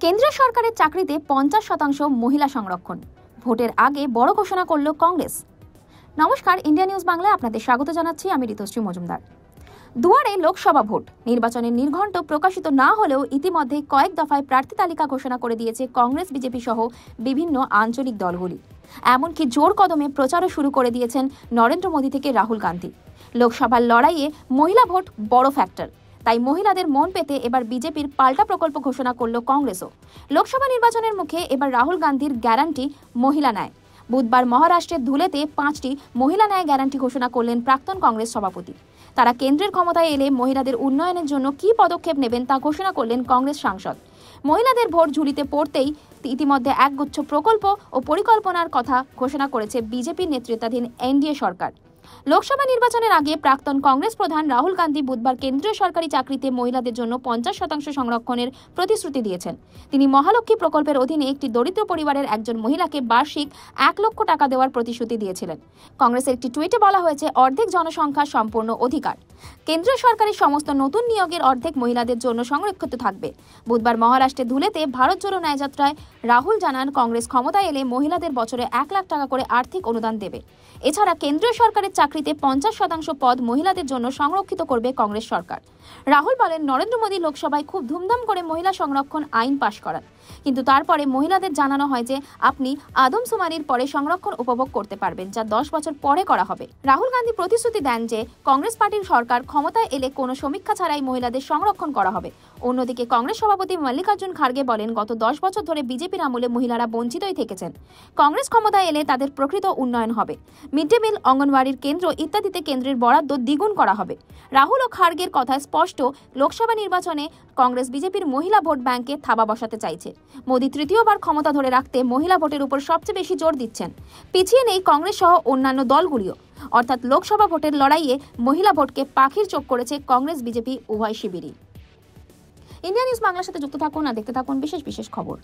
কেন্দ্রীয় সরকারের চাকরিতে 50% মহিলা সংরক্ষণ, ভোটের আগে বড় ঘোষণা করল কংগ্রেস। নমস্কার, ইন্ডিয়া নিউজ বাংলায় আপনাদের স্বাগত জানাচ্ছি। আমি ঋতুশ্রী মজুমদার। দুয়ারে লোকসভা ভোট, নির্বাচনের নির্ঘণ্ট প্রকাশিত না হলেও ইতিমধ্যে কয়েক দফায় প্রার্থী তালিকা ঘোষণা করে দিয়েছে কংগ্রেস, বিজেপি সহ বিভিন্ন আঞ্চলিক দলগুলি। এমনকি জোর কদমে প্রচারও শুরু করে দিয়েছেন নরেন্দ্র মোদী থেকে রাহুল গান্ধী। লোকসভার লড়াইয়ে মহিলা ভোট বড় ফ্যাক্টর, তাই মহিলাদের মন পেতে এবার বিজেপির পাল্টা প্রকল্প ঘোষণা করল কংগ্রেসও। লোকসভা নির্বাচনের মুখে এবার রাহুল গান্ধীর গ্যারান্টি মহিলা ন্যায়। বুধবার মহারাষ্ট্রের ধুলেতে 5টি মহিলা ন্যায় গ্যারান্টি ঘোষণা করলেন প্রাক্তন কংগ্রেস সভাপতি। তারা কেন্দ্রের ক্ষমতায় এলে মহিলাদের উন্নয়নের জন্য কী পদক্ষেপ নেবেন তা ঘোষণা করলেন কংগ্রেস সাংসদ। মহিলাদের ভোট ঝুলিতে পড়তেই ইতিমধ্যে একগুচ্ছ প্রকল্প ও পরিকল্পনার কথা ঘোষণা করেছে বিজেপির নেতৃত্বাধীন এনডিএ সরকার। লোকসভা নির্বাচনের আগে প্রাক্তন কংগ্রেস প্রধান রাহুল গান্ধী বুধবার কেন্দ্রীয় সরকারি চাকরিতে মহিলাদের জন্য 50% সংরক্ষণের প্রতিশ্রুতি দিয়েছেন। তিনি মহালক্ষ্মী প্রকল্পের অধীনে একটি দরিদ্র পরিবারের একজন মহিলাকে বার্ষিক 1 লক্ষ টাকা দেওয়ার প্রতিশ্রুতি দিয়েছিলেন। কংগ্রেসের একটি টুইটে বলা হয়েছে, অর্ধেক জনসংখ্যা সম্পূর্ণ অধিকার। কেন্দ্রীয় সরকারের সমস্ত নতুন নিয়োগের অর্ধেক মহিলাদের জন্য সংরক্ষিত থাকবে। বুধবার মহারাষ্ট্রে ধুলেতে ভারত জোড়ো ন্যায়যাত্রায় রাহুল জানান, কংগ্রেস ক্ষমতায় এলে মহিলাদের বছরে 1 লাখ টাকা করে আর্থিক অনুদান দেবে। এছাড়া কেন্দ্রীয় সরকারের চাকরিতে 50% পদ মহিলাদের জন্য সংরক্ষিত করবে কংগ্রেস সরকার। রাহুল বলেন, নরেন্দ্র মোদী লোকসভায় খুব ধুমধাম করে মহিলা সংরক্ষণ আইন পাশ করান, কিন্তু তারপরে মহিলাদের জানানো হয় যে আপনি আদমশুমারির পরে সংরক্ষণ উপভোগ করতে পারবেন, যা 10 বছর পরে করা হবে। রাহুল গান্ধী প্রতিশ্রুতি দেন যে কংগ্রেস পার্টির সরকার ক্ষমতায় এলে কোনো সমীক্ষা ছাড়াই মহিলাদের সংরক্ষণ করা হবে। অন্যদিকে কংগ্রেস সভাপতি মল্লিকার্জুন খার্গে বলেন, গত 10 বছর ধরে বিজেপির আমলে মহিলারা বঞ্চিতই থেকেছেন। কংগ্রেস ক্ষমতায় এলে তাদের প্রকৃত উন্নয়ন হবে। মিড ডে মিল, অঙ্গনওয়াড়ির কেন্দ্র ইত্যাদিতে কেন্দ্রের বরাদ্দ দ্বিগুণ করা হবে। রাহুল ও খার্গের কথায় স্পষ্ট, লোকসভা নির্বাচনে কংগ্রেস বিজেপির মহিলা ভোট ব্যাংকে থাবা বসাতে চাইছে। মোদী তৃতীয়বার ক্ষমতা ধরে রাখতে মহিলা ভোটের উপর সবচেয়ে বেশি জোর দিচ্ছেন। পিছিয়ে নেই কংগ্রেস সহ অন্যান্য দলগুলিও। অর্থাৎ লোকসভা ভোটের লড়াইয়ে মহিলা ভোটকে পাখির চোখ করেছে কংগ্রেস বিজেপি উভয় শিবিরই। ইন্ডিয়া নিউজ বাংলার সাথে যুক্ত থাকুন আর দেখতে থাকুন বিশেষ বিশেষ খবর।